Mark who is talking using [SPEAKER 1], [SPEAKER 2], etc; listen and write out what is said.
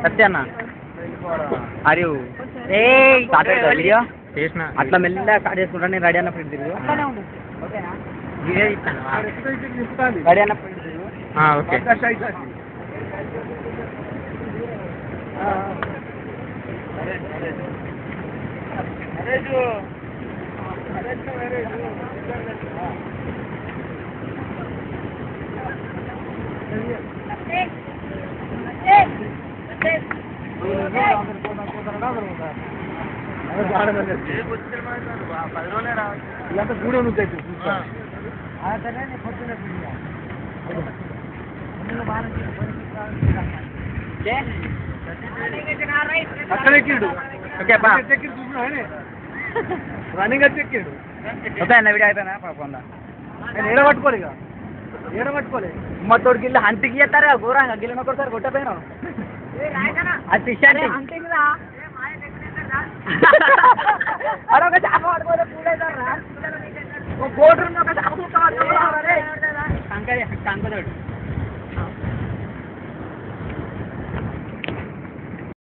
[SPEAKER 1] సత్యన్న అరే స్టార్ట్ అవుతుంది వీడియో
[SPEAKER 2] చేసిన
[SPEAKER 1] అట్లా మెల్లగా స్టార్ట్ చేసుకుంటా నేను రెడీ అన్నప్పుడు తిరుగు
[SPEAKER 2] వీడియో ఇస్తాను
[SPEAKER 1] రెడీ అన్నప్పుడు తిరుగు
[SPEAKER 2] ఓకే
[SPEAKER 1] గూడె నుంచి అక్కడెక్కిడు
[SPEAKER 2] ఓకే
[SPEAKER 1] రన్నింగ్ వచ్చి ఎక్కిడు ఓకే అన్న వీడియో అయిపోయినా పాపందా నేను ఏడబట్టుకోలే ఇక ఏడబట్టుకోలే మా తోడికి వెళ్ళి హంటికి చేస్తారా ఘోరంగా గిల్లిన ఒకసారి కొట్టపోయినా అది ఫిష్ అంటే అదొక చేప పట్టుకోలే పూలైతారా కోటి ఒక చేప కంకతోడు